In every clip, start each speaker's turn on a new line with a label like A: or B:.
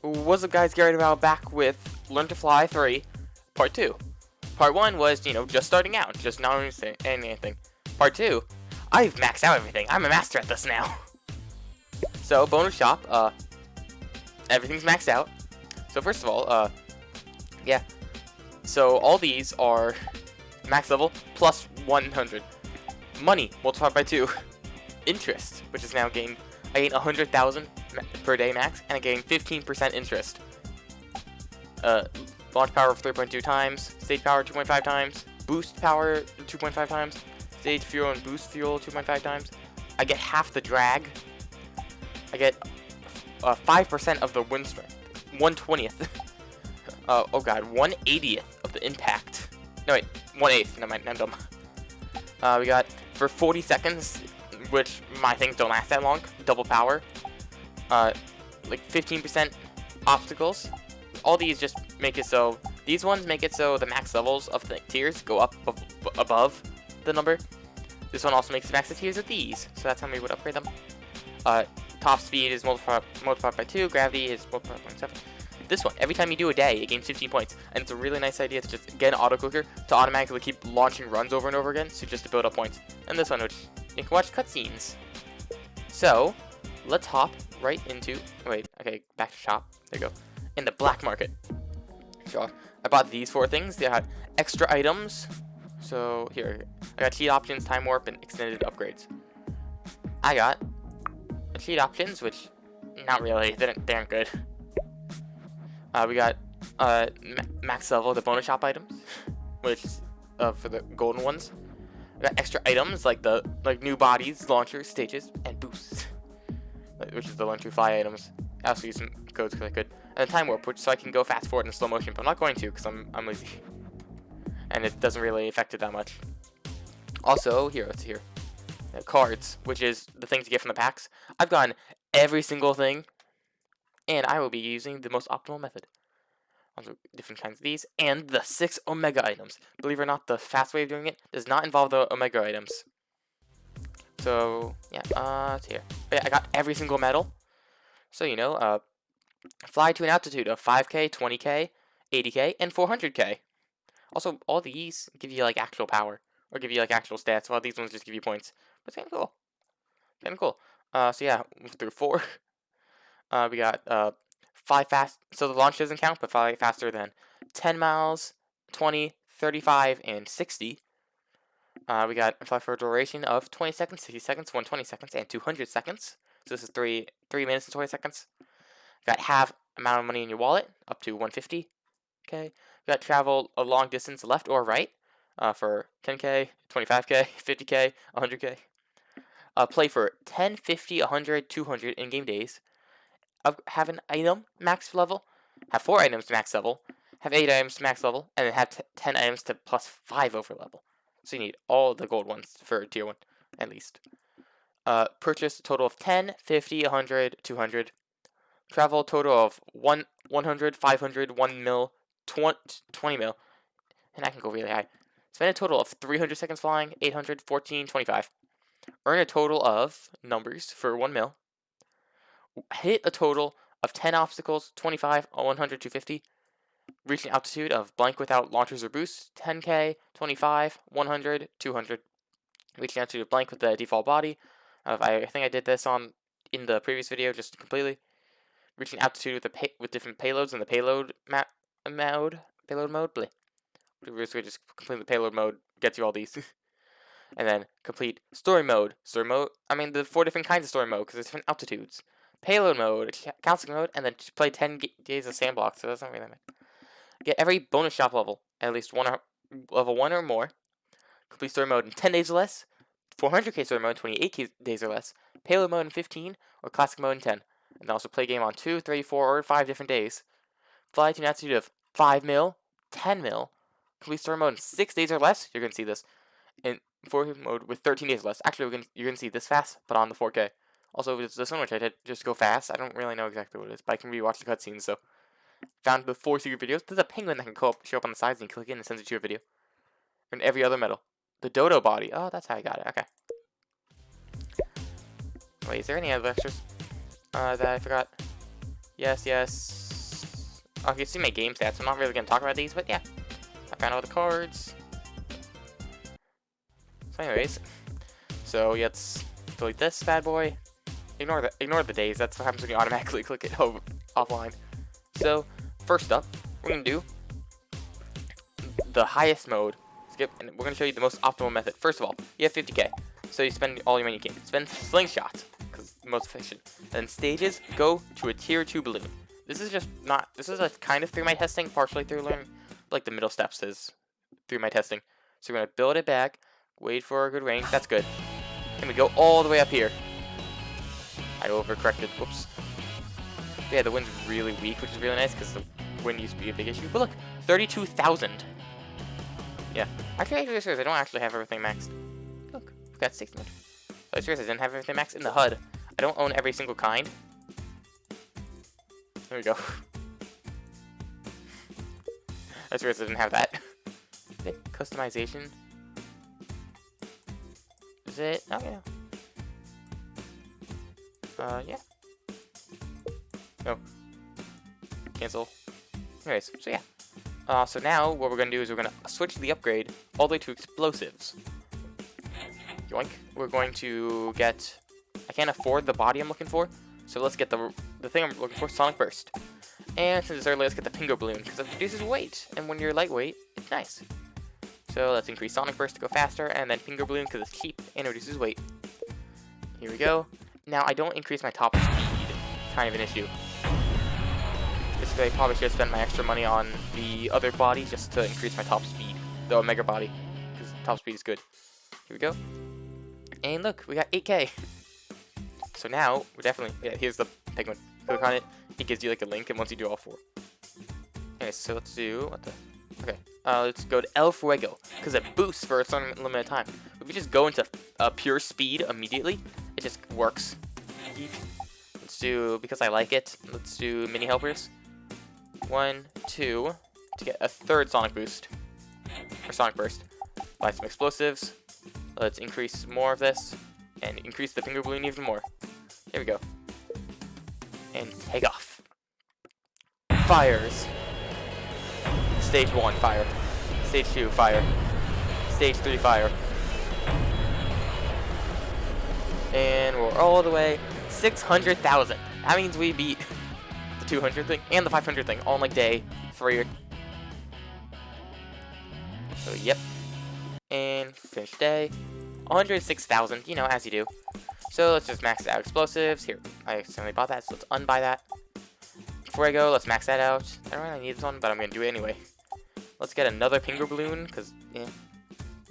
A: What's up, guys? GetReadyToBattle back with Learn to Fly 3, Part 2. Part 1 was, just starting out, just not understanding anything. Part 2, I've maxed out everything. I'm a master at this now. So, bonus shop, everything's maxed out. So, first of all, yeah. So, all these are max level plus 100. Money multiplied by 2. Interest, which is now gained. I gain 100,000 per day max, and I gain 15% interest. Launch power of 3.2 times, stage power 2.5 times, boost power 2.5 times, stage fuel and boost fuel 2.5 times. I get half the drag. I get 5% of the wind strength, 1/20th. Oh god, 1/80th of the impact. No wait, 1/8. No, I'm dumb. We got for 40 seconds, which my things don't last that long. Double power. Like 15% obstacles. All these just make it so, these ones make it so the max levels of the tiers go up above the number. This one also makes the max the tiers of these, so that's how we would upgrade them. Top speed is multiplied by 2, gravity is multiplied by 0.7. This one, every time you do a day, it gains 15 points, and it's a really nice idea to just get an auto clicker to automatically keep launching runs over and over again, so just to build up points. And this one, which you can watch cutscenes. So, let's hop right into, wait, okay, back to shop, there you go, in the black market. So, I bought these 4 things. They had extra items, so here, I got cheat options, time warp, and extended upgrades. I got cheat options, which, not really, they aren't good. We got max level, the bonus shop items, which for the golden ones. We got extra items like new bodies, launchers, stages, and boosts, which is the learn to fly items. I also use some codes because I could, and the time warp, which so I can go fast forward in slow motion, but I'm not going to because I'm lazy, and it doesn't really affect it that much. Also, let's see here, cards, which is the things you get from the packs. I've gotten every single thing, and I will be using the most optimal method. Also, different kinds of these, and the 6 Omega items. Believe it or not, the fast way of doing it does not involve the Omega items. So, yeah, it's here. But yeah, I got every single medal. So, fly to an altitude of 5K, 20K, 80K, and 400K. Also, all these give you, actual power, or give you, actual stats, while these ones just give you points. But it's kind of cool. Kind of cool. So, yeah, through 4. We got, 5 fast, so the launch doesn't count, but fly faster than 10 miles, 20, 35, and 60. We got fly for a duration of 20 seconds, 60 seconds, 120 seconds, and 200 seconds. So this is 3 minutes and 20 seconds. Got half amount of money in your wallet, up to 150. Okay. Got travel a long distance left or right, for 10K, 25K, 50K, 100K. Play for 10, 50, 100, 200 in-game days. Have an item max level, have 4 items to max level, have 8 items to max level, and then have 10 items to plus 5 over level. So you need all the gold ones for tier 1, at least. Purchase a total of 10, 50, 100, 200. Travel a total of 100, 500, 1 mil, 20 mil, and I can go really high. Spend a total of 300 seconds flying, 800, 14, 25. Earn a total of numbers for 1 mil. Hit a total of 10 obstacles, 25, 100, 250. Reach an altitude of blank without launchers or boosts, 10K, 25, 100, 200. Reach an altitude of blank with the default body. I think I did this in the previous video just completely. Reach an altitude with different payloads in the payload mode. Payload mode, bleh. Basically just complete the payload mode, gets you all these. And then complete story mode. Story mode, the 4 different kinds of story mode because there's different altitudes. Payload mode, counseling mode, and then play 10 days of Sandbox, so that's not really that bad. Get every bonus shop level, at least level 1 or more. Complete story mode in 10 days or less. 400k story mode in 28 days or less. Payload mode in 15, or classic mode in 10. And also play game on 2, 3, 4, or 5 different days. Fly to an altitude of 5 mil, 10 mil. Complete story mode in 6 days or less. You're going to see this. In 4 mode with 13 days or less. Actually, you're going to see this fast, but on the 4K. Also, it's this one, which I did just go fast. I don't really know exactly what it is, but I can rewatch the cutscenes, so. Found the 4 secret videos. There's a penguin that can show up on the sides, and you click it and it sends it to your video. And every other medal. The dodo body. Oh, that's how I got it. Okay. Wait, is there any other extras that I forgot? Yes, yes. Oh, you see my game stats. I'm not really going to talk about these, but yeah. I found all the cards. So anyways. So let's delete this bad boy. Ignore the days. That's what happens when you automatically click it offline. So, first up, we're going to do the highest mode. Skip, and we're going to show you the most optimal method. First of all, you have 50k. So you spend all your money you can. Spend slingshot, because most efficient. Then stages, go to a tier 2 balloon. This is a kind of through my testing, partially through learning. Like the middle steps is through my testing. So we're going to build it back, wait for a good range, that's good. And we go all the way up here. I overcorrected, whoops. Yeah, the wind's really weak, which is really nice, because the wind used to be a big issue. But look, 32,000. Yeah, actually, I don't actually have everything maxed. Look, we've got 600. I seriously didn't have everything maxed in the HUD. I don't own every single kind. There we go. I seriously didn't have that. Customization. Is it? Oh, yeah. Yeah. No. Cancel. Anyways, so yeah. So now what we're going to do is we're going to switch the upgrade all the way to explosives. Yoink. We're going to get... I can't afford the body I'm looking for, so let's get the thing I'm looking for, Sonic Burst. And since it's early, let's get the Pingo Balloon, because it reduces weight, and when you're lightweight, it's nice. So let's increase Sonic Burst to go faster, and then Pingo Balloon because it's cheap and reduces weight. Here we go. Now, I don't increase my top speed. Kind of an issue. Basically, I probably should have spent my extra money on the other body just to increase my top speed. The Omega body, because top speed is good. Here we go. And look, we got 8k. So now, we're definitely... Yeah, here's the penguin. Click on it. It gives you like a link, and once you do all 4. Okay, so let's do... What the... Okay, let's go to El Fuego, because it boosts for a certain limited time. If we just go into pure speed immediately, it just works. Let's do, because I like it, let's do mini helpers. 1, 2, to get a third Sonic Boost, or Sonic Burst. Buy some explosives. Let's increase more of this, and increase the Finger Balloon even more. There we go. And take off. Fires. Stage 1, fire. Stage 2, fire. Stage 3, fire. And we're all the way 600,000. That means we beat the 200 thing and the 500 thing all in like day 3. So yep. And finish day. 106,000, you know, as you do. So let's just max out explosives. Here, I accidentally bought that, so let's unbuy that. Before I go, let's max that out. I don't really need this one, but I'm gonna do it anyway. Let's get another Pingo Balloon, because, yeah.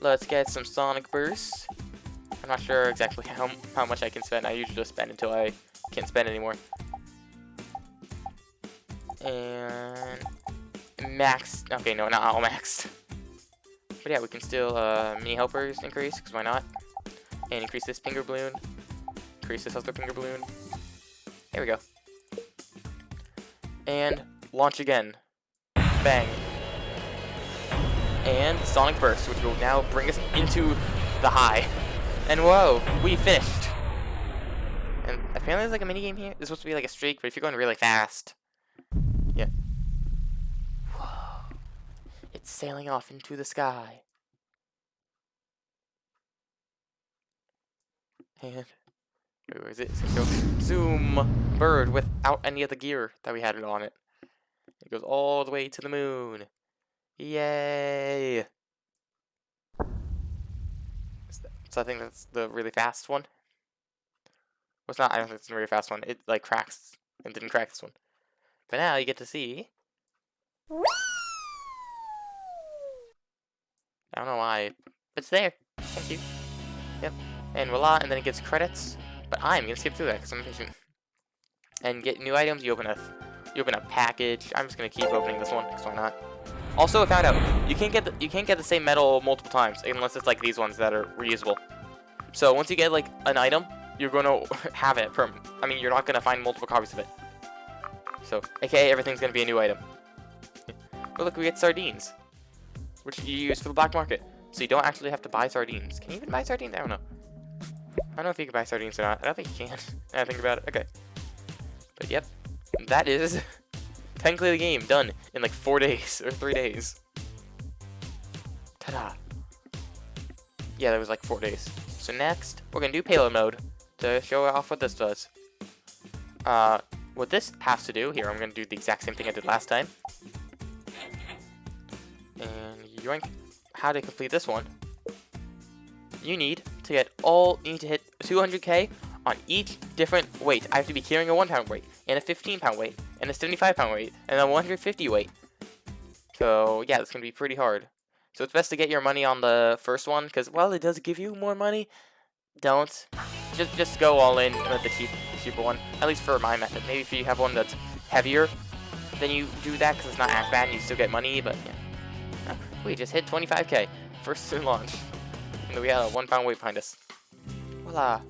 A: Let's get some Sonic Bursts. I'm not sure exactly how much I can spend. I usually just spend until I can't spend anymore. And... max... Okay, no, not all maxed. But yeah, we can still, mini helpers increase, because why not? And increase this Pingo Balloon. Increase this other Pingo Balloon. There we go. And launch again. Bang. And Sonic Burst, which will now bring us into the high. And whoa, we finished. And apparently there's like a mini game here. It's supposed to be like a streak, but if you're going really fast. Yeah. Whoa. It's sailing off into the sky. And where is it? So, zoom bird without any of the gear that we had it on it. It goes all the way to the moon. Yay! So I think that's the really fast one. Well, it's not. I don't think it's the really fast one. It like cracks and didn't crack this one. But now you get to see. I don't know why, but it's there. Thank you. Yep. And voila, and then it gives credits. But I'm gonna skip through that because I'm impatient. And get new items. You open a package. I'm just gonna keep opening this one because why not? Also, I found out you can't get the same medal multiple times unless it's like these ones that are reusable. So once you get like an item, you're gonna have it permanent. I mean, you're not gonna find multiple copies of it. So, aka everything's gonna be a new item. But look, we get sardines, which you use for the black market. So you don't actually have to buy sardines. Can you even buy sardines? I don't know. I don't know if you can buy sardines or not. I don't think you can. Now I think about it. Okay. But yep, that is technically the game done in like 4 days or 3 days. Ta-da! Yeah, that was like 4 days. So next, we're gonna do Payload Mode to show off what this does. What this has to do, here, I'm gonna do the exact same thing I did last time. And yoink. How to complete this one? You need to hit 200k on each different weight. I have to be carrying a 1 pound weight, and a 15 pound weight, and a 75 pound weight, and a 150 weight. So yeah, it's gonna be pretty hard. So it's best to get your money on the first one, because while it does give you more money, don't. Just go all in with the cheaper one. At least for my method. Maybe if you have one that's heavier, then you do that because it's not as bad and you still get money. But yeah, we just hit 25k first launch, and we had a 1 pound weight behind us. Voila.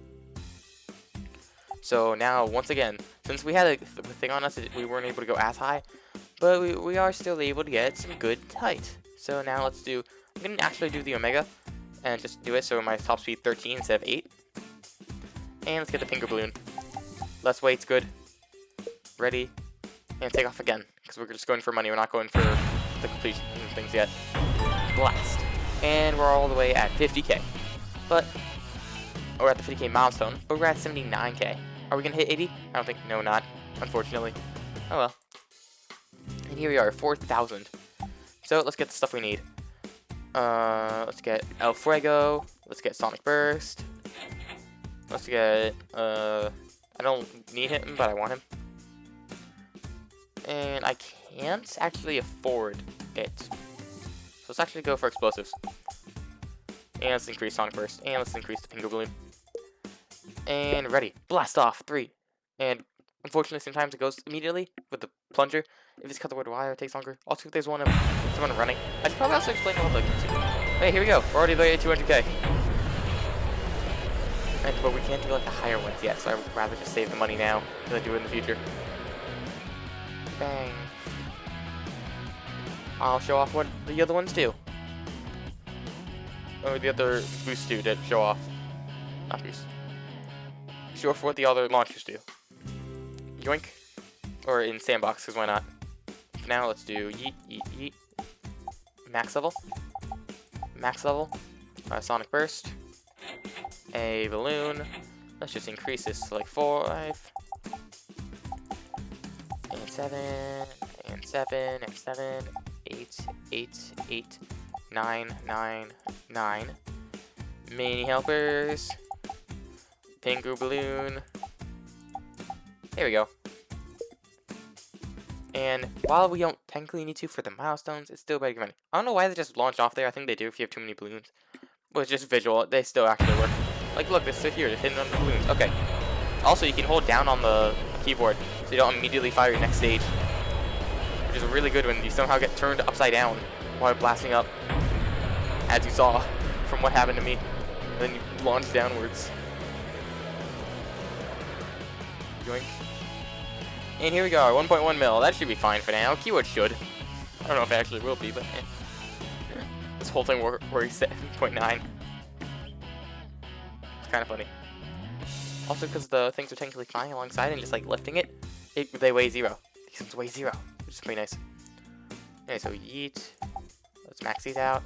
A: So now once again, since we had a thing on us, we weren't able to go as high, but we are still able to get some good height. So now let's do. I'm gonna actually do the Omega, and just do it so my top speed 13 instead of 8. And let's get the Pinker Balloon. Less weight's good. Ready. And take off again. Because we're just going for money. We're not going for the completion things yet. Blast. And we're all the way at 50k. But we're at the 50k milestone. But we're at 79k. Are we going to hit 80? I don't think. No, not. Unfortunately. Oh well. And here we are. 4,000. So let's get the stuff we need. Let's get El Fuego. Let's get Sonic Burst. Let's get, I don't need him, but I want him. And I can't actually afford it. So let's actually go for explosives. And let's increase Sonic Burst. And let's increase the Pinker Balloon. And ready. Blast off. 3. And unfortunately, sometimes it goes immediately with the plunger. If it's cut the word wire, it takes longer. Also, if there's someone running. I should probably also explain what the... Hey, here we go. We're already there at 200k. But we can't do like the higher ones yet, so I would rather just save the money now than do it in the future. Bang. I'll show off what the other ones do. Or the other boosts do to show off. Not boost. Show off what the other launchers do. Yoink. Or in Sandbox, because why not? For now, let's do yeet, yeet, yeet. Max level. Max level. Sonic Burst. A balloon. Let's just increase this to like 5. And 7. And 7. And 7. 8. 8. 8. 9. 9. 9. Mini helpers. Pinker balloon. There we go. And while we don't technically need to for the milestones, it's still better money. I don't know why they just launch off there. I think they do if you have too many balloons. But it's just visual. They still actually work. Like, look, this is here. It's hidden on the balloons. Okay. Also, you can hold down on the keyboard so you don't immediately fire your next stage. Which is really good when you somehow get turned upside down while blasting up. As you saw from what happened to me. And then you launch downwards. Yoink. And here we go, 1.1 mil. That should be fine for now. Keyword should. I don't know if it actually will be, but this whole thing works 7.9. It's kind of funny. Also, because the things are technically flying alongside and just like lifting it, they weigh 0. These ones weigh 0, which is pretty nice. Okay, so yeet. Let's max these out.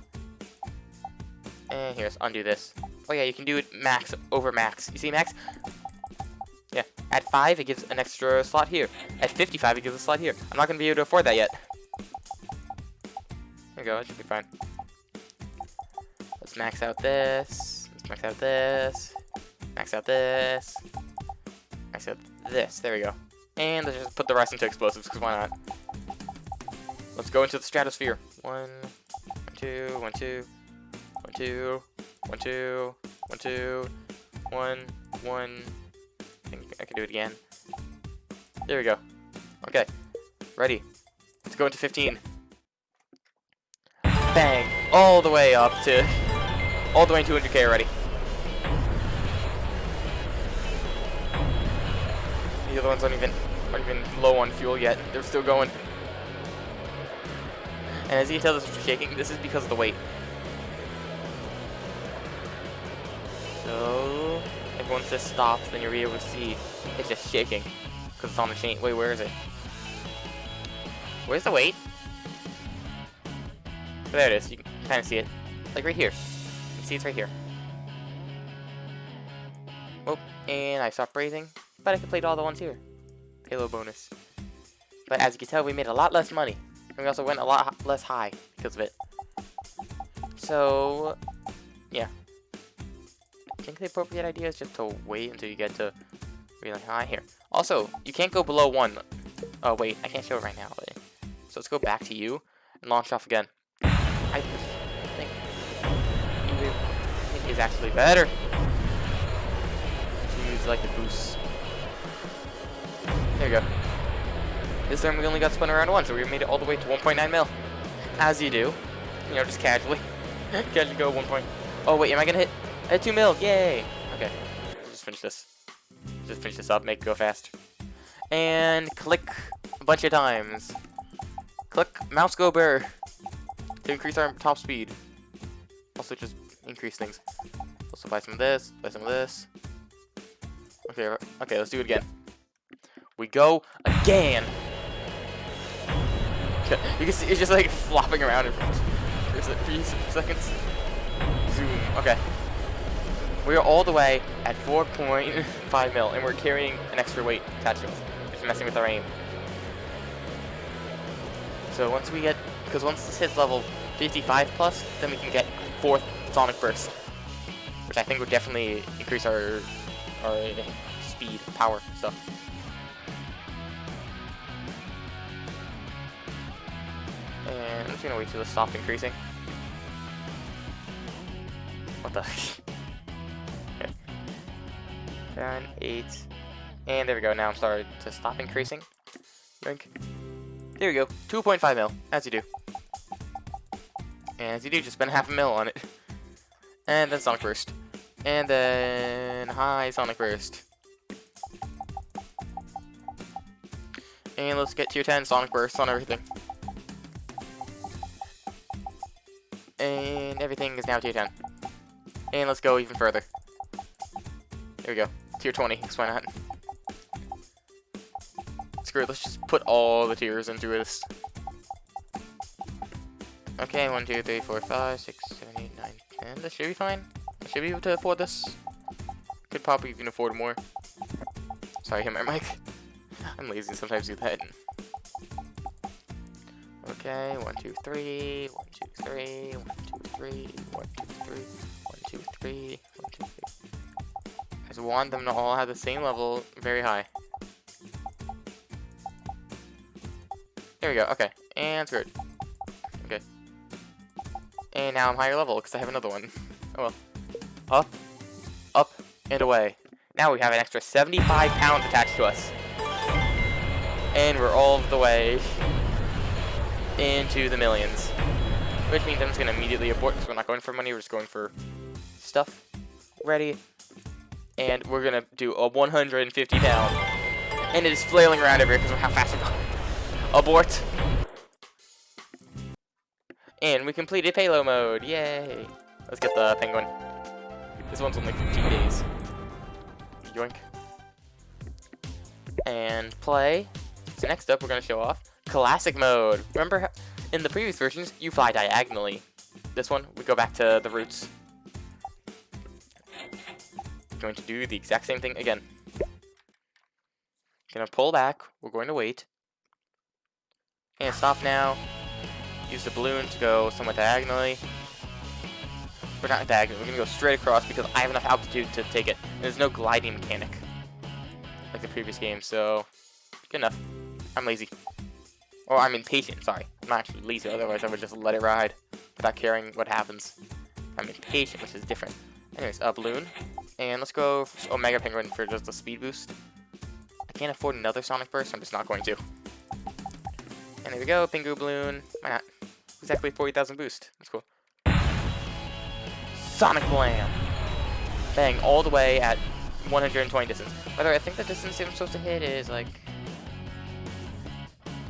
A: And here, let's undo this. Oh yeah, you can do it max over max. You see max? Yeah, at 5, it gives an extra slot here. At 55, it gives a slot here. I'm not going to be able to afford that yet. There we go, that should be fine. Let's max out this. Let's max out this. Max out this. Max out this. There we go. And let's just put the rest into explosives, because why not? Let's go into the stratosphere. 1, 2, 1, 2, 1, 2, 1, 2, 1, 2, 1, 1. I can do it again. There we go. Okay. Ready. Let's go into 15. Bang! All the way up to... all the way to 200k already. The other ones aren't even low on fuel yet. They're still going. And as you can tell, this is shaking. This is because of the weight. So... once this stops, then you'll be able to see it's just shaking because it's on the chain. Wait, where is it? Where's the weight? There it is. You can kind of see it. Like right here. You can see it's right here. Oh, and I stopped raising. But I completed all the ones here. Payload bonus. But as you can tell, we made a lot less money. And we also went a lot less high because of it. So, yeah. I think the appropriate idea is just to wait until you get to really high here. Also, you can't go below 1. Oh, wait. I can't show it right now. But so let's go back to you and launch off again. I think is actually better to use like the boost. There you go. This time we only got spun around once, so we made it all the way to 1.9 mil. As you do. You know, just casually. Casually go 1 point. Oh wait, am I gonna hit? I hit 2 mil, yay! Okay. Just finish this. Just finish this up, make it go fast. And click a bunch of times. Click mouse go burr to increase our top speed. Also just increase things. Also buy some of this, buy some of this. Okay, let's do it again. We go again. You can see it's just like flopping around for seconds. Zoom. Okay. We are all the way at 4.5 mil, and we're carrying an extra weight attached to us. It's messing with our aim. So once we get, because once this hits level 55 plus, then we can get 4th Sonic Burst, which I think would definitely increase our speed, power, stuff. And I'm just gonna wait till it stops increasing. What the? Okay. 7, 8, and there we go. Now I'm starting to stop increasing. Drink. There we go. 2.5 mil, as you do. And as you do, just spend half a mil on it. And then Sonic Burst. And then high Sonic Burst. And let's get tier 10 Sonic Burst on everything. And everything is now tier 10. And let's go even further. There we go. Tier 20, why not? Screw it, let's just put all the tiers into this. Okay, 1, 2, 3, 4, 5, 6, 7, 8, 9, 10. This should be fine. I should be able to afford this. Could probably even afford more. Sorry, hit my mic. I'm lazy, sometimes do that. Okay, 1, 2, 3, 1, 2, 3, 1, 2, 3, 1, 2, 3, 1, 2, 3, 1, 2, 3. I just want them to all have the same level, very high. There we go, okay, and screwed. Okay. And now I'm higher level, because I have another one. Oh well. Up, up, and away. Now we have an extra 75 pounds attached to us. And we're all the way into the millions. Which means I'm just going to immediately abort, because we're not going for money, we're just going for stuff. Ready. And we're going to do a 150 pound. And it is flailing around everywhere because of how fast we're going. Abort. And we completed Payload Mode. Yay. Let's get the penguin. This one's only 15 days. Yoink. And play. So next up, we're going to show off Classic Mode. Remember how in the previous versions, you fly diagonally. This one, we go back to the roots. Going to do the exact same thing again. Gonna pull back. We're going to wait. And stop now. Use the balloon to go somewhat diagonally. We're not diagonally. We're gonna go straight across because I have enough altitude to take it. And there's no gliding mechanic like the previous game, so good enough. I'm lazy. Or I'm impatient, sorry. I'm not actually lazy, otherwise I would just let it ride without caring what happens. I'm impatient, which is different. Anyways, balloon. And let's go Omega Penguin for just a speed boost. I can't afford another Sonic Burst, so I'm just not going to. And there we go, Pingu Balloon. Why not? Exactly 40,000 boost. That's cool. Sonic Blam! Bang, all the way at 120 distance. By the way, I think the distance I'm supposed to hit is like...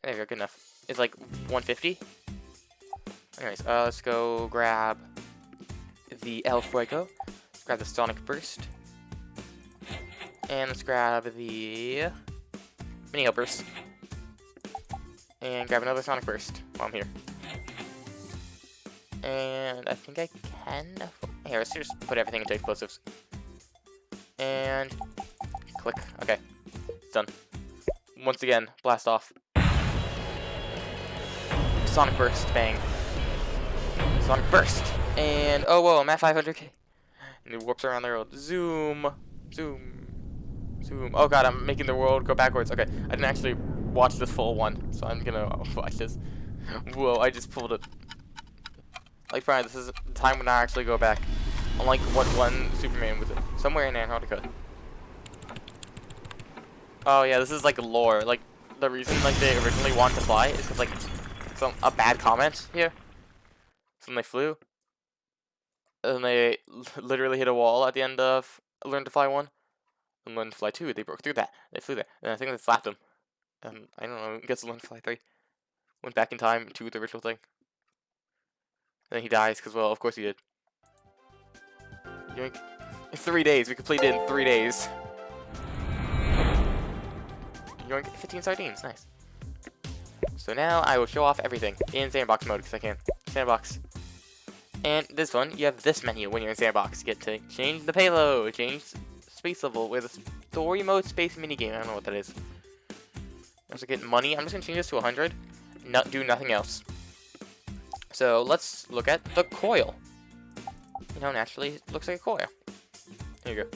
A: There we go, good enough. It's like 150. Anyways, let's go grab the El Fuego. Let's grab the Sonic Burst. And let's grab the Mini Burst. And grab another Sonic Burst while I'm here. And I think I can... Here, let's just put everything into explosives. And... click. Okay. It's done. Once again, blast off. Sonic Burst. Bang. Sonic Burst. And... oh, whoa, I'm at 500k. And it warps around the world. Zoom. Zoom. Zoom. Oh god, I'm making the world go backwards. Okay, I didn't actually watch this full one, so I'm gonna watch this. Whoa, I just pulled it. Like, fine, this is the time when I actually go back. Unlike what one Superman was it? Somewhere in Antarctica. Oh yeah, this is like lore. Like, the reason like they originally wanted to fly is because like a bad comment here. So when they flew, and they literally hit a wall at the end of Learn to Fly 1. And Learn to Fly 2, they broke through that. They flew there. And I think they slapped him. I don't know, I guess Learn to Fly 3. Went back in time to the original thing. And then he dies, because, well, of course he did. Yoink. In 3 days. We completed it in 3 days. Yoink. 15 sardines. Nice. So now I will show off everything in Sandbox Mode, because I can. Sandbox. And this one, you have this menu when you're in Sandbox. You get to change the payload, change space level with a story mode space minigame. I don't know what that is. Also get money. I'm just going to change this to 100. Not do nothing else. So let's look at the coil. You know, naturally it looks like a coil. Here you go.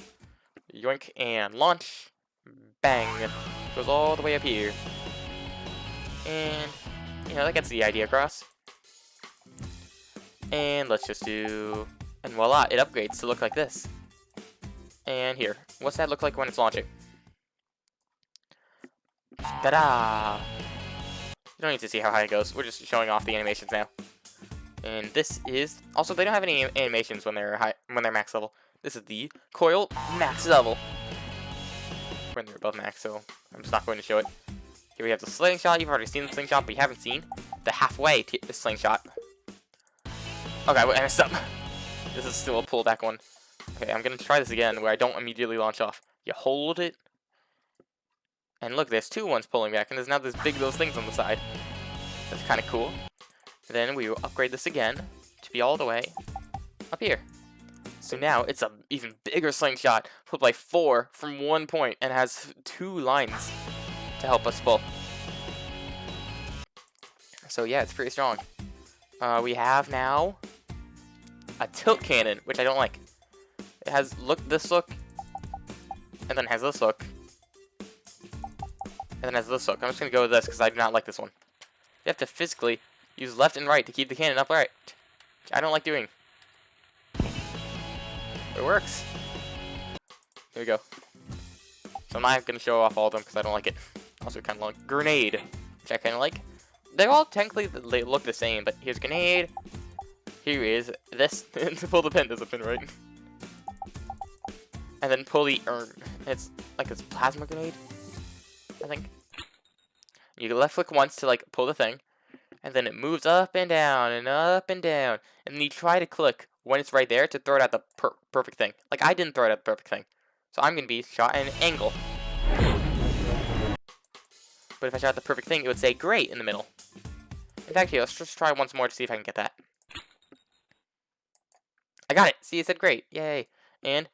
A: Yoink and launch. Bang. Goes all the way up here. And, you know, that gets the idea across. And let's just do... and voila, it upgrades to look like this. And here. What's that look like when it's launching? Ta-da! You don't need to see how high it goes. We're just showing off the animations now. And this is... also, they don't have any animations when they're max level. This is the coil max level. When they're above max, so I'm just not going to show it. Here we have the slingshot. You've already seen the slingshot, but you haven't seen the halfway slingshot. Okay, I messed up. This is still a pullback one. Okay, I'm going to try this again where I don't immediately launch off. You hold it. And look, there's two ones pulling back, and there's now those things on the side. That's kind of cool. And then we will upgrade this again to be all the way up here. So now it's an even bigger slingshot, pulled by 4 from 1 point, and has 2 lines to help us pull. So yeah, it's pretty strong. We have now a tilt cannon, which I don't like. It has this look, and then has this look, and then has this look. I'm just gonna go with this because I do not like this one. You have to physically use left and right to keep the cannon upright, which I don't like doing. It works. Here we go. So I'm not gonna show off all of them because I don't like it. Also, kind of like grenade, which I kind of like. They're all technically they look the same, but here's grenade. Here is this. To pull the pin, there's a pin, right? And then pull the urn. It's like this plasma grenade, I think. You left click once to like pull the thing, and then it moves up and down and up and down. And then you try to click when it's right there to throw it at the perfect thing. Like I didn't throw it at the perfect thing, so I'm gonna be shot at an angle. But if I shot the perfect thing, it would say great in the middle. In fact, here, let's just try once more to see if I can get that. I got it! See, it said great. Yay. And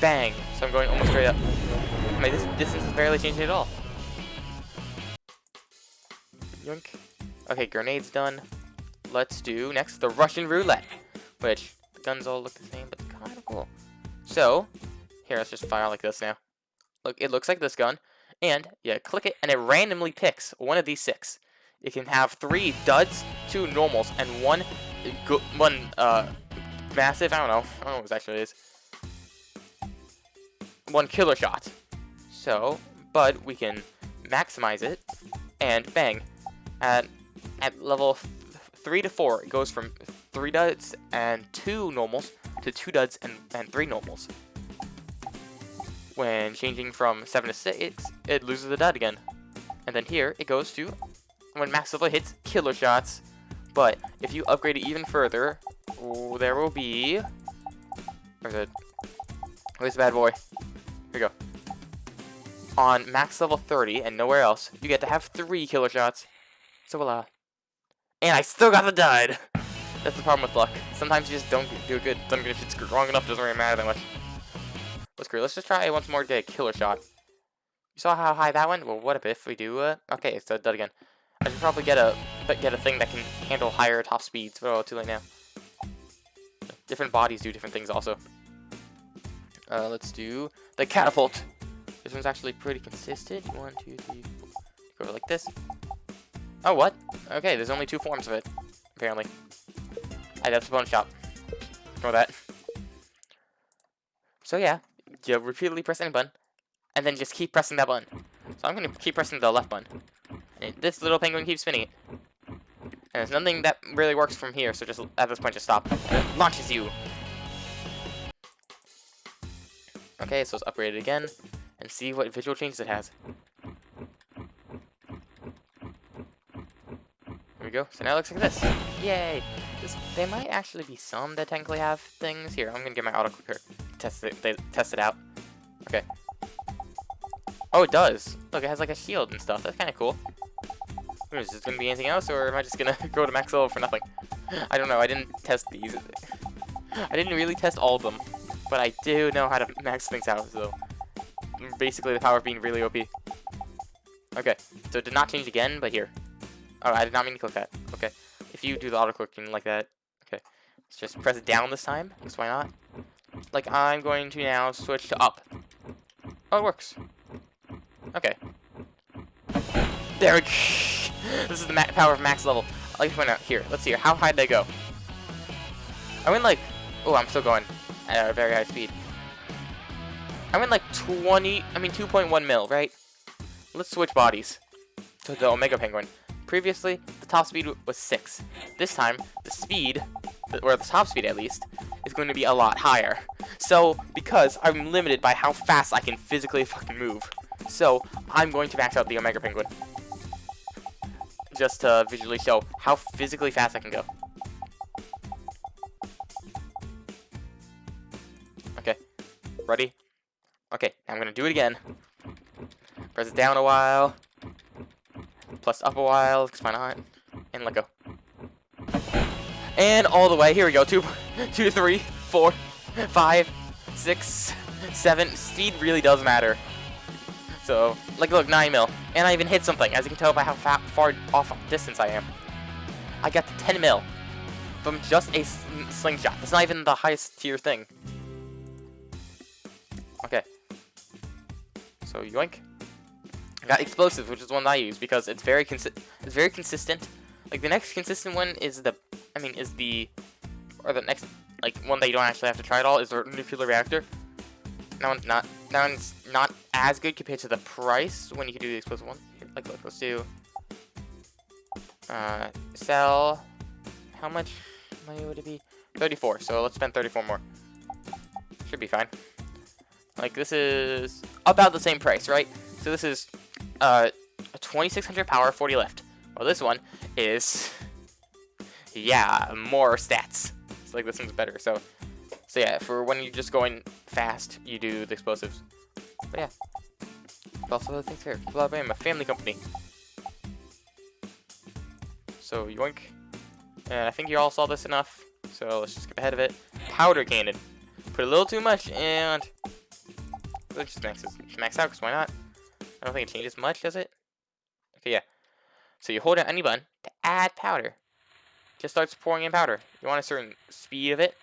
A: bang. So I'm going almost straight up. My distance is barely changing at all. Yoink. Okay, grenade's done. Let's do next the Russian Roulette, which the guns all look the same, but kind of cool. So, here, let's just fire like this now. Look, it looks like this gun. And, yeah, click it, and it randomly picks one of these 6. It can have 3 duds, 2 normals, and one massive, I don't know what this actually is. 1 killer shot. So, but we can maximize it, and bang. At level 3 to 4, it goes from 3 duds and 2 normals to 2 duds and 3 normals. When changing from 7 to 6, it loses the dud again. And then here, it goes to, when max level hits, killer shots. But if you upgrade it even further, there will be... where's it? Where's the bad boy? Here we go. On max level 30 and nowhere else, you get to have 3 killer shots. So and I still got the dud. That's the problem with luck. Sometimes you just don't do good. Then if it's wrong enough, it doesn't really matter that much. Let's screw. Let's just try once more to get a killer shot. You saw how high that went? Well, what if we do? Okay, it's a dud again. I should probably get a thing that can handle higher top speeds. Oh, too late now. Different bodies do different things also. Let's do the Catapult. This one's actually pretty consistent. 1, 2, 3, 4. Go like this. Oh, what? Okay, there's only 2 forms of it, apparently. That's a bonus shot. Ignore that. So yeah, you repeatedly press any button, and then just keep pressing that button. So I'm going to keep pressing the left button. And this little penguin keeps spinning it. And there's nothing that really works from here, so just at this point just stop. And it launches you. Okay, so let's upgrade it again, and see what visual changes it has. There we go. So now it looks like this. Yay! There might actually be some that technically have things. Here, I'm gonna get my auto clicker. Test it out. Okay. Oh, it does. Look, it has like a shield and stuff. That's kind of cool. Is this gonna be anything else, or am I just gonna go to max level for nothing? I don't know. I didn't test these. I didn't really test all of them, but I do know how to max things out. So basically, the power of being really OP. Okay. So it did not change again, but here. Oh, I did not mean to click that. Okay. If you do the auto clicking like that, okay. Let's just press it down this time, because why not? Like, I'm going to now switch to up. Oh, it works. Okay. There we go. This is the power of max level. I'd like to point out here. Let's see here. How high did I go? I went like... Oh, I'm still going at a very high speed. I went like 2.1 mil, right? Let's switch bodies to the Omega Penguin. Previously, the top speed was 6. This time, the speed, or the top speed at least, is going to be a lot higher. So, because I'm limited by how fast I can physically fucking move. So, I'm going to max out the Omega Penguin. Just to visually show how physically fast I can go. Okay. Ready? Okay, I'm going to do it again. Press it down a while. Plus up a while, because why not? And let go. And all the way. Here we go. 2, 3, 4, 5, 6, 7. Speed really does matter. So, like, look, 9 mil. And I even hit something, as you can tell by how far off distance I am. I got to 10 mil from just a slingshot. That's not even the highest tier thing. Okay. So, yoink. I got explosives, which is one that I use because it's very consistent. Like the next consistent one is the next like one that you don't actually have to try at all is the nuclear reactor. That one's not as good compared to the price when you can do the explosive one. Like look, let's do sell. How much money would it be? 34. So let's spend 34 more. Should be fine. Like this is about the same price, right? So this is 2600 power, 40 lift. Well, this one is, yeah, more stats. It's like this one's better. So yeah, for when you're just going fast, you do the explosives. But yeah, also other things here. I'm a family company. So yoink. And I think you all saw this enough. So let's just skip ahead of it. Powder cannon. Put a little too much, and let's just max out, because why not? I don't think it changes much, does it? Okay, yeah. So you hold down any button to add powder. Just starts pouring in powder. You want a certain speed of it.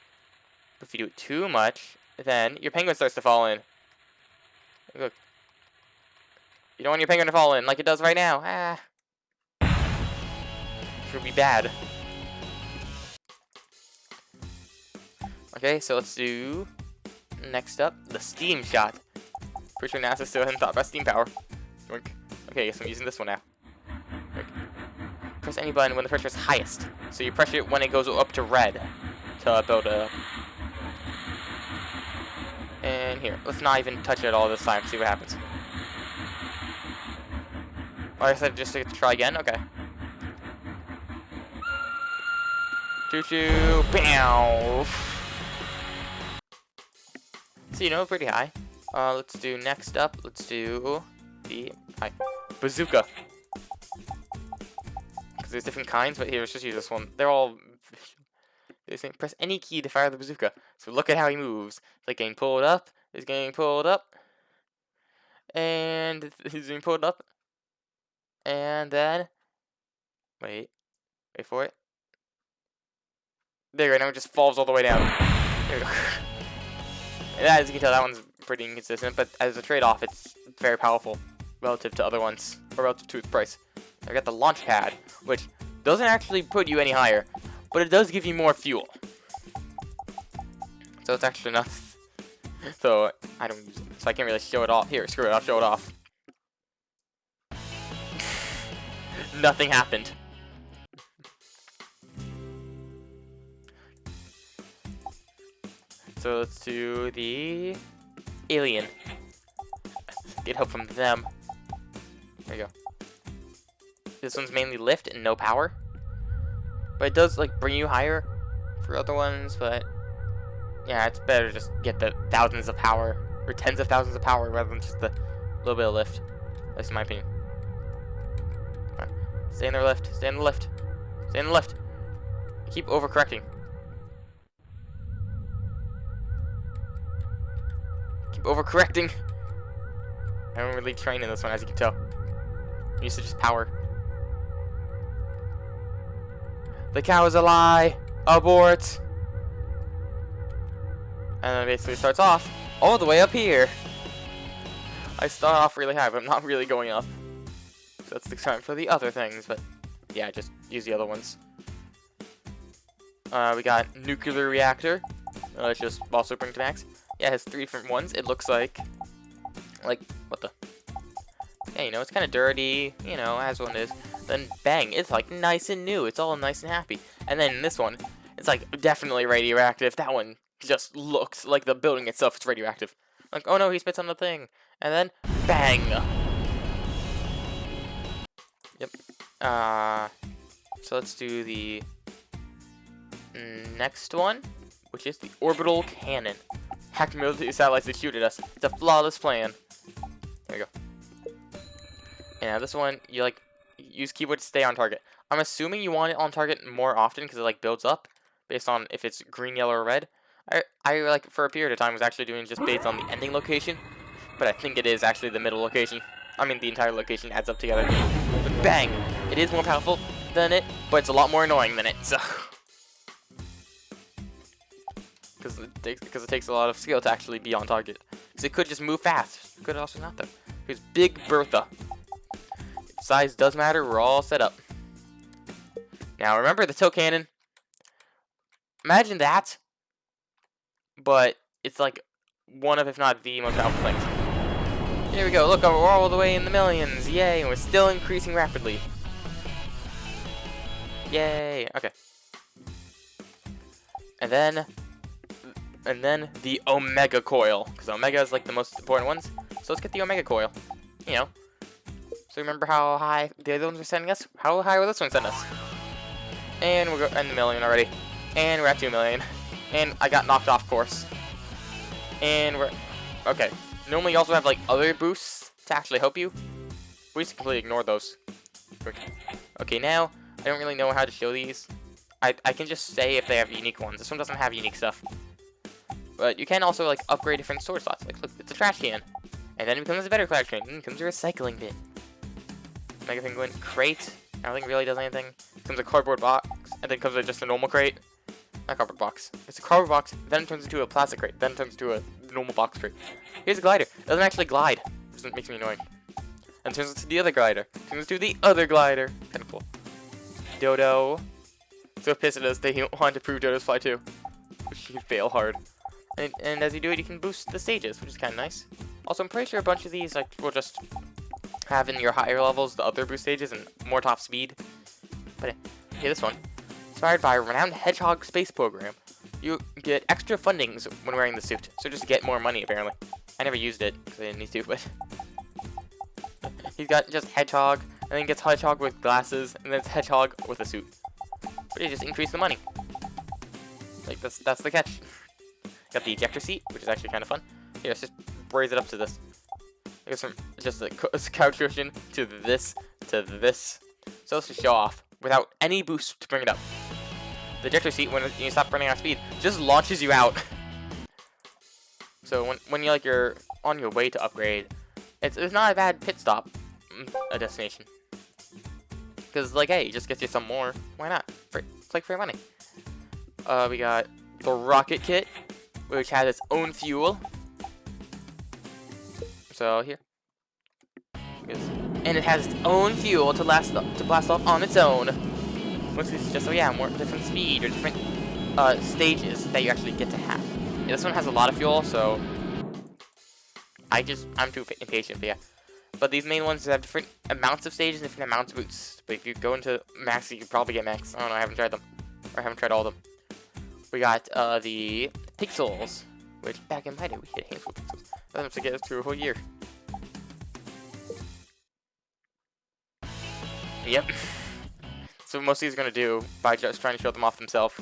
A: But if you do it too much, then your penguin starts to fall in. Look. You don't want your penguin to fall in like it does right now. Ah. It would be bad. Okay, so let's do next up the steam shot. Pretty sure NASA still hasn't thought about steam power. Okay, I guess I'm using this one now. Press any button when the pressure is highest. So you press it when it goes up to red to build a. And here, let's not even touch it at all this time. See what happens. Oh, I said just to try again. Okay. Choo choo, bam. So you know, pretty high. Let's do next up. Let's do the Bazooka. because there's different kinds, but here, let's just use this one. They're all... Press any key to fire the bazooka. So look at how he moves. It's like getting pulled up. He's getting pulled up. And he's being pulled up. And then... Wait for it. There you go, now it just falls all the way down. There we go. And as you can tell, that one's pretty inconsistent, but as a trade-off, it's very powerful relative to other ones, or relative to its price. I got the launch pad, which doesn't actually put you any higher, but it does give you more fuel. So it's actually enough. So I don't use it, so I can't really show it off. Here, screw it, I'll show it off. Nothing happened. So let's do the alien. Get help from them. There you go. This one's mainly lift and no power. But it does like bring you higher for other ones, but yeah, it's better to just get the thousands of power or tens of thousands of power rather than just the little bit of lift. At least in my opinion. Come on. Stay in the lift. Stay in the lift. Stay in the lift. I keep overcorrecting. Keep overcorrecting. I don't really train in this one, as you can tell. I'm used to just power. The cow is a lie. Abort. And then it basically starts off all the way up here. I start off really high, but I'm not really going up. So that's the time for the other things, but yeah, just use the other ones. We got nuclear reactor. Let's just also bring to max. Yeah, it has 3 different ones. It looks like what the? Yeah, you know, it's kind of dirty, you know, as one is. Then bang, it's like nice and new. It's all nice and happy. And then this one, it's like definitely radioactive. That one just looks like the building itself is radioactive. Like, oh no, he spits on the thing. And then bang. Yep. So let's do the next one, which is the orbital cannon. Hack military satellites to shoot at us. It's a flawless plan. There we go. And now this one, you like use keyboard to stay on target. I'm assuming you want it on target more often because it like builds up based on if it's green, yellow, or red. I like for a period of time was actually doing just based on the ending location, but I think it is actually the middle location. I mean the entire location adds up together. But bang! It is more powerful than it, but it's a lot more annoying than it. So. Because it takes a lot of skill to actually be on target. So it could just move fast. It could also not though. Here's Big Bertha. If size does matter, we're all set up. Now remember the tilt cannon? Imagine that, but it's like one of, if not the most powerful things. Here we go, look, we're all the way in the millions, yay, and we're still increasing rapidly. Yay, okay. And then the Omega Coil, because Omega is like the most important ones. So let's get the Omega Coil, you know. So remember how high the other ones were sending us? How high will this one send us? And we're in the million already. And we're at 2 million. And I got knocked off course. And we're... Okay. Normally you also have like other boosts to actually help you. We just completely ignore those. Okay, now I don't really know how to show these. I can just say if they have unique ones. This one doesn't have unique stuff. But you can also like upgrade different storage slots. Like look, it's a trash can. And then it becomes a better trash can. Then it becomes a recycling bin. Mega Penguin crate. I don't think it really does anything. It comes a cardboard box, and then comes with just a normal crate. Not cardboard box. It's a cardboard box, then it turns into a plastic crate, then it turns into a normal box crate. Here's a glider. It doesn't actually glide. It makes me annoying. And turns into the other glider. Turns into the other glider. Kinda cool. Dodo. So pissed at us, they want to prove Dodo's fly too. Which you fail hard. And as you do it, you can boost the stages, which is kind of nice. Also, I'm pretty sure a bunch of these like will just have in your higher levels the other boost stages and more top speed. But hey, this one, inspired by a renowned Hedgehog space program, you get extra fundings when wearing the suit. So just get more money apparently. I never used it because I didn't need to, but he's got just Hedgehog, and then he gets Hedgehog with glasses, and then it's Hedgehog with a suit. But it just increased the money. Like that's the catch. Got the ejector seat, which is actually kind of fun. Here, let's just raise it up to this. Here's some just a couch cushion to this. So let's just show off. without any boost to bring it up. The ejector seat, when you stop running out of speed, just launches you out. So when you're like you're on your way to upgrade, it's not a bad pit stop, a destination. Because like, hey, it just gets you some more. Why not? It's like free money. We got the rocket kit, which has its own fuel. So here, and it has its own fuel to blast off on its own. Which is just, more different speed or different stages that you actually get to have. Yeah, this one has a lot of fuel, so I'm too impatient, but yeah. But these main ones have different amounts of stages and different amounts of boosts. But if you go into max, you can probably get max. I don't know, I haven't tried them. Or I haven't tried all of them. We got the pixels, which back in my day we hit handful of pixels. That enough to get us through a whole year. Yep. So most of these are going to do by just trying to show them off themselves.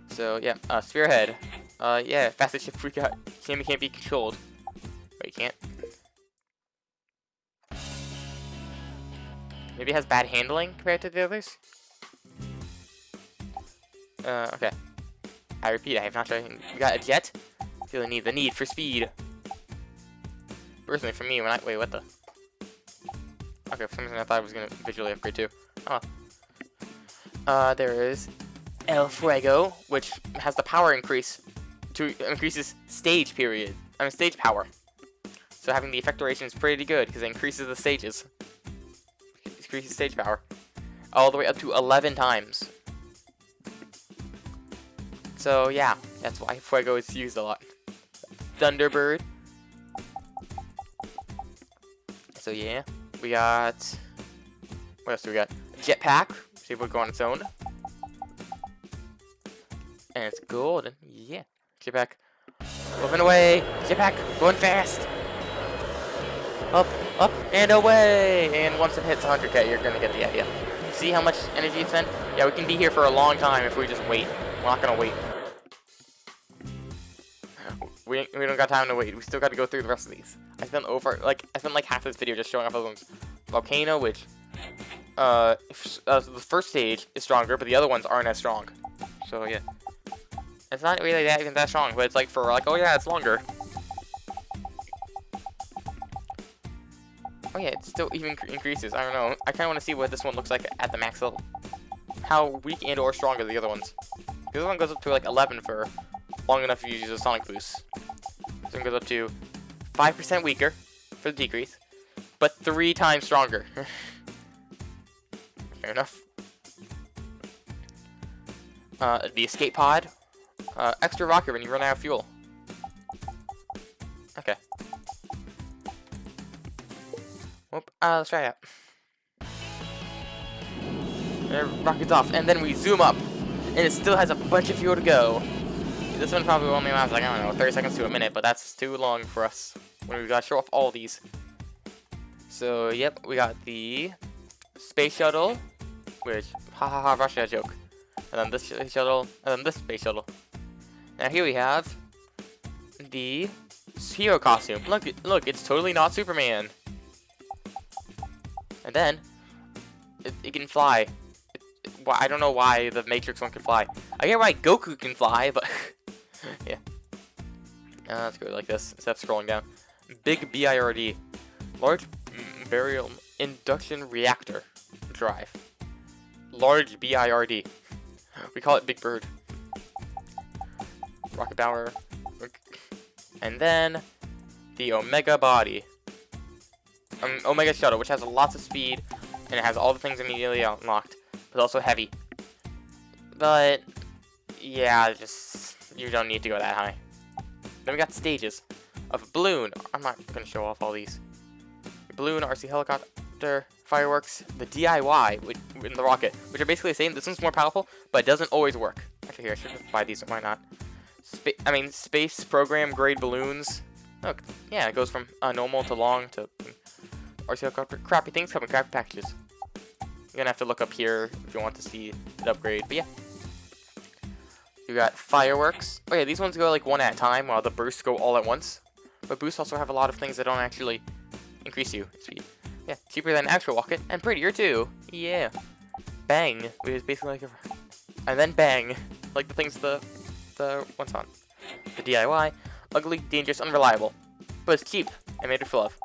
A: So yeah, Spearhead. Yeah, fastest ship freak out. Can't be controlled. But you can't. Maybe it has bad handling compared to the others? Okay. I repeat, I have not tried. We got a jet. Feel the need for speed. Personally, for me, wait, what the? Okay, for some reason I thought I was gonna visually upgrade too. Oh. There is El Fuego, which has the power increases stage power. So having the effect duration is pretty good because it increases the stages. It increases stage power all the way up to 11 times. So yeah, that's why Fuego is used a lot. Thunderbird. So yeah, we got, what else do we got? Jetpack, see if we go on its own. And it's golden, yeah. Jetpack, moving away. Jetpack, going fast. Up, and away. And once it hits 100k, you're gonna get the idea. See how much energy you spent? Yeah, we can be here for a long time if we just wait. We're not gonna wait. We don't got time to wait. We still got to go through the rest of these. I spent like half this video just showing off other ones. Volcano, which the first stage is stronger, but the other ones aren't as strong. So yeah, it's not really even that strong, but it's like for like, oh yeah, it's longer. Oh yeah, it still even increases. I don't know. I kind of want to see what this one looks like at the max level. How weak and or stronger the other ones. The other one goes up to like 11 for long enough to use a sonic boost. This one goes up to 5% weaker for the decrease, but 3 times stronger. Fair enough. The escape pod. Extra rocket when you run out of fuel. Okay. Whoop, let's try it out. There, rocket's off, and then we zoom up, and it still has a bunch of fuel to go. This one probably only lasts like, I don't know, 30 seconds to a minute, but that's too long for us when we gotta show off all these. So, yep, we got the space shuttle, which, ha, Russia joke. And then this space shuttle, and then this space shuttle. Now here we have the hero costume. Look, it's totally not Superman. And then, it can fly. I don't know why the Matrix one can fly. I get why Goku can fly, but yeah. Let's go like this instead of scrolling down. Big BIRD, large barium induction reactor drive. Large BIRD. We call it Big Bird. Rocket power. And then the Omega body. Omega shuttle, which has lots of speed and it has all the things immediately unlocked. But also heavy. But yeah, you don't need to go that high. Then we got stages of balloon. I'm not gonna show off all these. Balloon, RC helicopter, fireworks, the DIY in the rocket, which are basically the same. This one's more powerful, but it doesn't always work. Actually, here I should buy these. Why not? Space program grade balloons. Oh, yeah, it goes from normal to long to RC helicopter. Crappy things come in crappy packages. You're gonna have to look up here if you want to see it upgrade, but yeah. You got fireworks. Oh yeah, these ones go like one at a time, while the bursts go all at once. But boosts also have a lot of things that don't actually increase you in speed. Yeah, cheaper than an actual rocket, and prettier too. Yeah. Bang, which is basically like a... And then bang, like the things what's on? The DIY, ugly, dangerous, unreliable. But it's cheap, and made with love.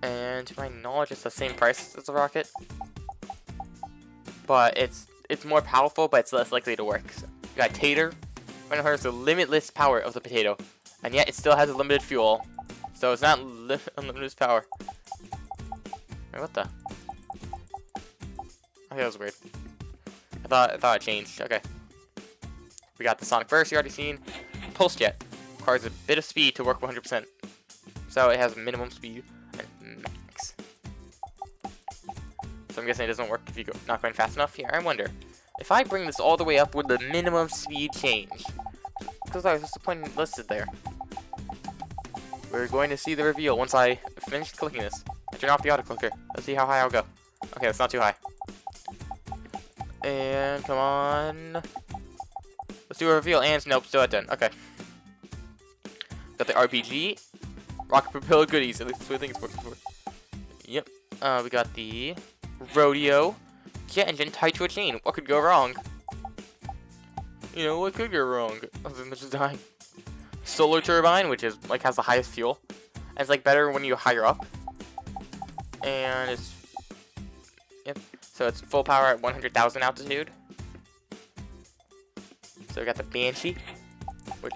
A: And to my knowledge, it's the same price as a rocket. But it's more powerful, but it's less likely to work. So, you got Tater. Right now, has the limitless power of the potato. And yet, it still has a limited fuel. So it's not unlimited power. Wait, what the? Okay, that was weird. I thought it changed. Okay. We got the Sonic Burst you already seen. Pulse Jet requires a bit of speed to work 100%. So it has minimum speed and max. So I'm guessing it doesn't work if you're not going fast enough. Here, I wonder if I bring this all the way up, would the minimum speed change? Because I was disappointed listed there. We're going to see the reveal once I finish clicking this. I turn off the auto clicker. Let's see how high I'll go. Okay, that's not too high. And come on. Let's do a reveal. And nope, still at 10. Okay. Got the RPG. Rocket propeller goodies. At least that's what I think it's working for. Yep. We got the rodeo. Jet engine tied to a chain. What could go wrong? You know, what could go wrong? Other than just dying. Solar turbine, which is like has the highest fuel. And it's like better when you higher up. And it's so it's full power at 100,000 altitude. So we got the Banshee.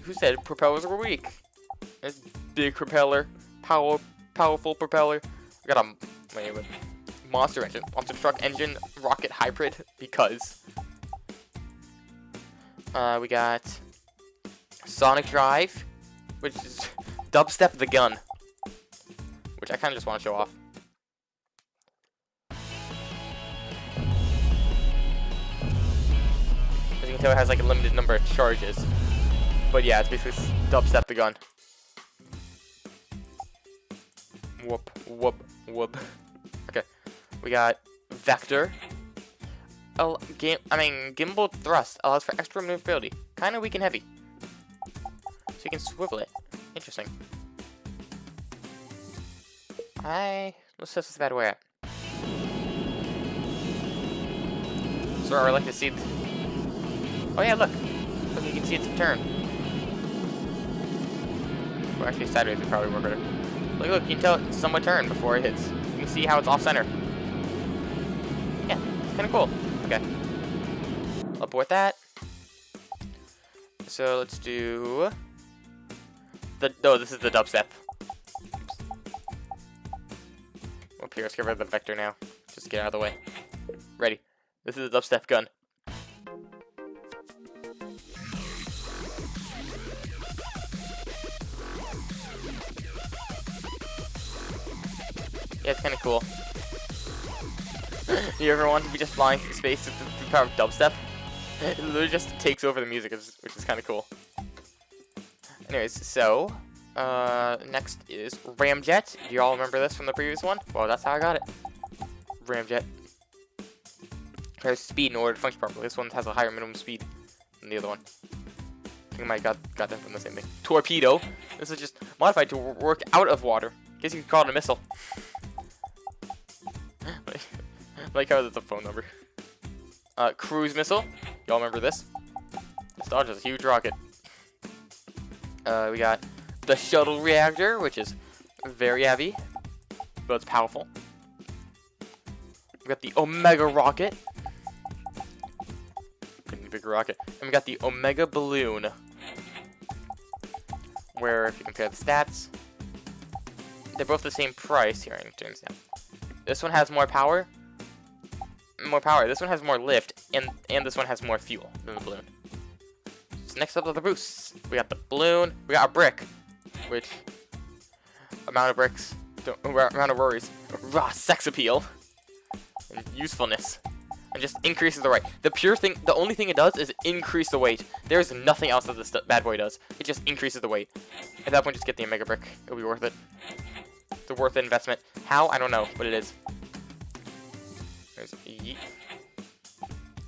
A: Who said propellers were weak? It's big propeller, powerful propeller. We got a monster engine, monster truck engine, rocket hybrid because. We got Sonic Drive, which is Dubstep the gun, which I kind of just want to show off. As you can tell, it has like a limited number of charges. But yeah, it's basically Dubstep the gun. Whoop, whoop, whoop. Okay, we got Vector. Gimbal thrust allows for extra maneuverability. Kind of weak and heavy. So you can swivel it. Interesting. Let's test this bad way out. So I like to see. Oh yeah, look. Look, you can see its turn. Well, actually, sideways would probably work better. Look, you can tell it's somewhat turned before it hits. You can see how it's off center. Yeah, it's kind of cool. Okay. Abort that. So let's do this is the dubstep. Oops. Up here, let's get rid of the vector now. Just get out of the way. Ready. This is the dubstep gun. Yeah, it's kind of cool. You ever want to be just flying through space with the power of dubstep? It literally just takes over the music, which is kind of cool. Anyways, so next is Ramjet. Do you all remember this from the previous one? Well, that's how I got it. Ramjet. There's speed in order to function properly. This one has a higher minimum speed than the other one. I think I might got them from the same thing. Torpedo. This is just modified to work out of water. Guess you could call it a missile. Like how that's a phone number. Cruise missile. Y'all remember this? This dodge is a huge rocket. We got the shuttle reactor, which is very heavy, but it's powerful. We got the Omega rocket. Pretty big rocket. And we got the Omega balloon. Where, if you compare the stats, they're both the same price here. This one has more power. This one has more lift, and this one has more fuel than the balloon. So next up are the boosts. We got the balloon. We got a brick, which amount of bricks, amount of worries, raw sex appeal, and usefulness, and just increases the weight. The only thing it does is increase the weight. There's nothing else that this bad boy does. It just increases the weight. At that point, just get the Omega brick. It'll be worth it. It's a worth it investment. How? I don't know, but it is. There's yeet.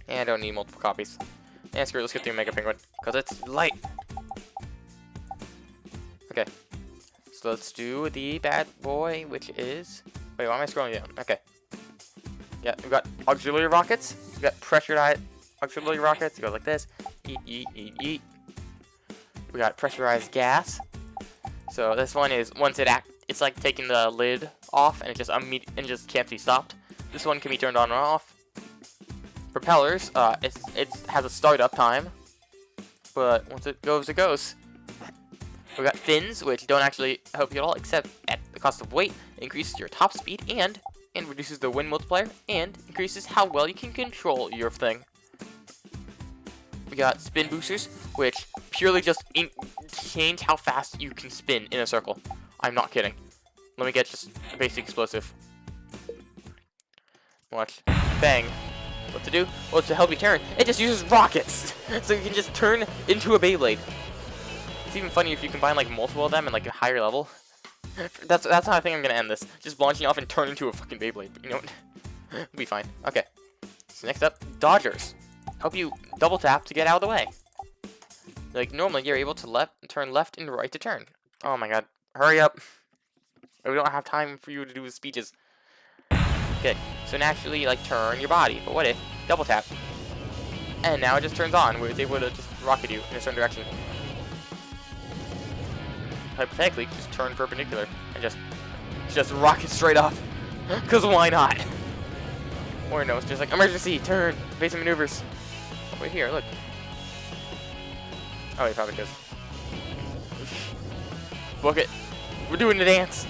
A: And I don't need multiple copies. And screw it, let's get the Omega Penguin, because it's light. Okay. So So let's do the bad boy, which is... Wait, why am I scrolling down? Okay. Yeah, we've got auxiliary rockets. We've got pressurized auxiliary rockets. It goes like this. Eat, eat, eat, eat. We got pressurized gas. So this one is, once it's like taking the lid off, and it just can't be stopped. This one can be turned on and off. Propellers, it has a startup time, but once it goes, it goes. We got fins, which don't actually help you at all, except at the cost of weight. It increases your top speed and reduces the wind multiplier, and increases how well you can control your thing. We got spin boosters, which purely just change how fast you can spin in a circle. I'm not kidding. Let me get just a basic explosive. Watch. Bang. What to do? Well, to help you turn, it just uses rockets! So you can just turn into a Beyblade. It's even funny if you combine like multiple of them in like a higher level. That's how I think I'm gonna end this. Just launching off and turn into a fucking Beyblade. But you know what? We'll be fine. Okay. So next up, dodgers. Help you double tap to get out of the way. Like normally you're able to turn left and right to turn. Oh my god. Hurry up. We don't have time for you to do speeches. Okay. So naturally like turn your body. But what if double tap? And now it just turns on where it's able to just rocket you in a certain direction. Hypothetically, just turn perpendicular and just rocket straight off. Cause why not? Or no, it's just like emergency, turn, basic maneuvers. Oh, wait here, look. Oh, he probably does. Book it. We're doing the dance.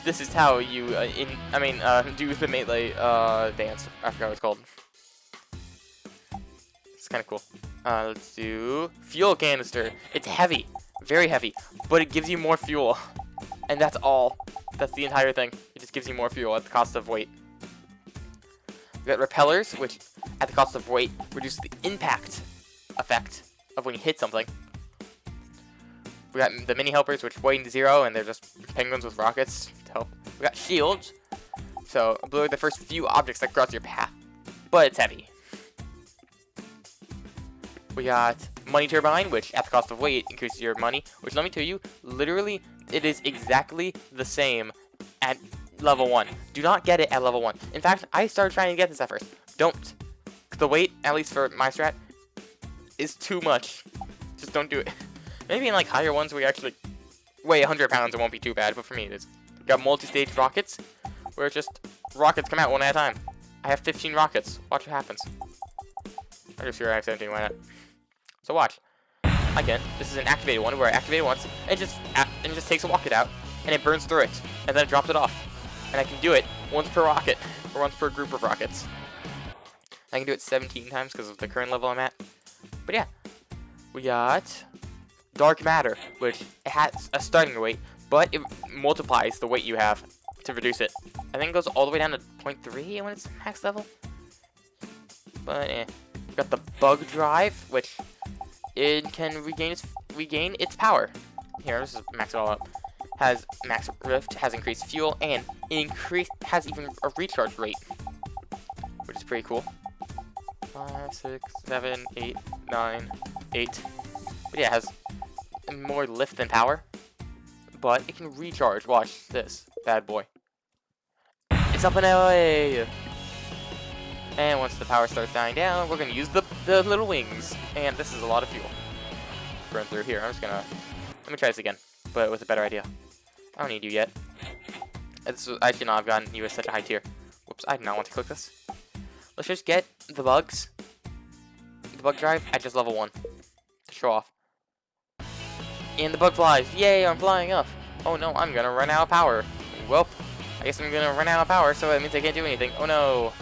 A: This is how you do the melee dance. I forgot what it's called. It's kind of cool. Let's do fuel canister. It's heavy. Very heavy, but it gives you more fuel, and that's all. That's the entire thing. It just gives you more fuel at the cost of weight. We got repellers, which at the cost of weight reduce the impact effect of when you hit something. We got the mini helpers, which weigh 0, and they're just penguins with rockets to help. We got shields, so blur the first few objects that cross your path, but it's heavy. We got money turbine, which at the cost of weight increases your money, which let me tell you, literally, it is exactly the same at level 1. Do not get it at level 1. In fact, I started trying to get this at first. Don't. The weight, at least for my strat, is too much. Just don't do it. Maybe in like higher ones where you actually weigh 100 pounds, it won't be too bad, but for me it is. We got multi-stage rockets, where just rockets come out one at a time. I have 15 rockets. Watch what happens. I just sure I have 17, why not? So watch. Again, this is an activated one where I activate it once and it just takes a rocket out and it burns through it and then it drops it off. And I can do it once per rocket or once per group of rockets. I can do it 17 times because of the current level I'm at. But yeah, we got dark matter, which it has a starting weight, but it multiplies the weight you have to reduce it. I think it goes all the way down to 0.3 when it's max level. But we got the bug drive, which it can regain its power. Here, let's just max it all up. Has max rift, has increased fuel, and it has even a recharge rate, which is pretty cool. 5, 6, 7, 8, 9, 8. But yeah, it has more lift than power, but it can recharge. Watch this bad boy. It's up and away. And once the power starts dying down, we're gonna use the little wings, and this is a lot of fuel. Burn through here. I'm just gonna let me try this again, but with a better idea. I don't need you yet. I should not have gotten you as such a high tier. Whoops, I did not want to click this. Let's just get the bugs, the bug drive at just level 1 to show off. And the bug flies. Yay! I'm flying up. Oh no, I'm gonna run out of power. Well, I guess I'm gonna run out of power, so that means I can't do anything. Oh no.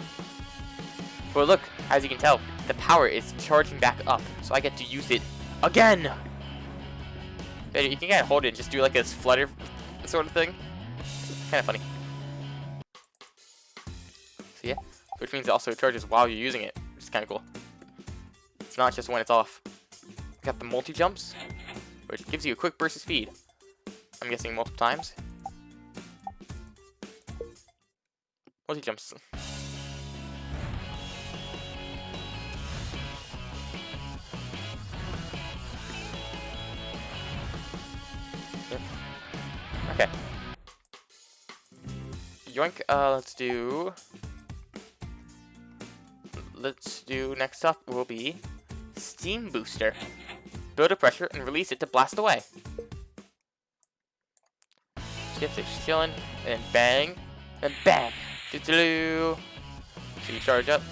A: But look, as you can tell, the power is charging back up, so I get to use it again! You can kind of hold it and just do like this flutter sort of thing. Kind of funny. So yeah, which means it also charges while you're using it, which is kind of cool. It's not just when it's off. We got the multi-jumps, which gives you a quick burst of speed. I'm guessing multiple times. Multi-jumps. yoink. Let's do next up will be Steam Booster. Build a pressure and release it to blast away. Just chilling, and bang, and bang. So you charge up,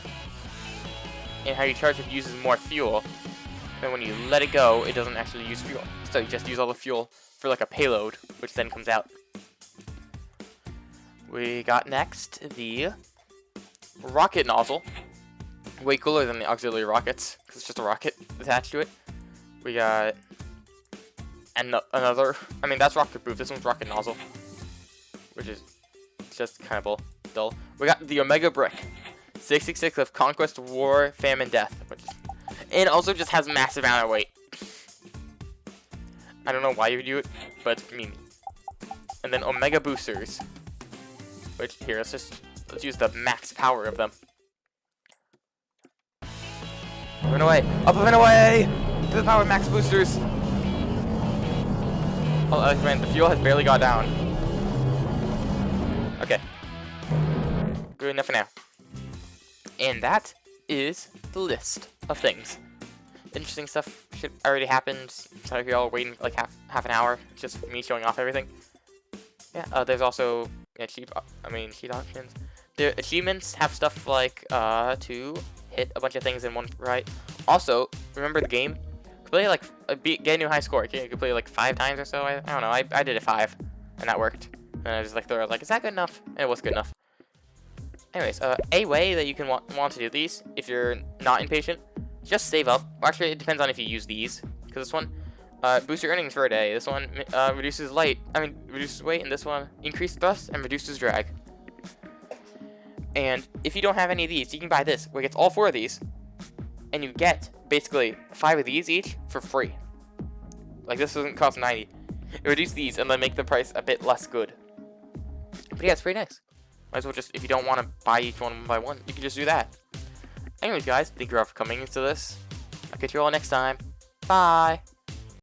A: and how you charge it uses more fuel. And when you let it go, it doesn't actually use fuel. So you just use all the fuel for like a payload, which then comes out. We got next the rocket nozzle. Way cooler than the auxiliary rockets, because it's just a rocket attached to it. We got another, I mean that's rocket proof, this one's rocket nozzle, which is just kind of dull. We got the Omega Brick, 666 of Conquest, War, Famine, Death, which is, and also just has massive amount of weight. I don't know why you would do it, but it's me. And then Omega Boosters, which here, let's use the max power of them. Up and away! Up and away! To the power max boosters! Oh, man, the fuel has barely got down. Okay. Good enough for now. And that is the list of things. Interesting stuff should already happened. Sorry if you're all waiting like half an hour. It's just me showing off everything. Yeah, there's also cheat options. The achievements have stuff like to hit a bunch of things in one right. Also, remember the game? You can play like get a new high score. You can play like 5 times or so. I don't know. I did it 5, and that worked. And I just like is that good enough? And it was good enough. Anyways, a way that you can want to do these if you're not impatient, just save up. Actually, it depends on if you use these, because this one boosts your earnings for a day. This one reduces weight, and this one increases thrust and reduces drag. And if you don't have any of these, you can buy this, where it gets all 4 of these, and you get basically 5 of these each for free. Like this doesn't cost 90. It reduces these and then make the price a bit less good. But yeah, it's pretty nice. Might as well just, if you don't want to buy each one by one, you can just do that. Anyways, guys, thank you all for coming into this. I'll catch you all next time. Bye.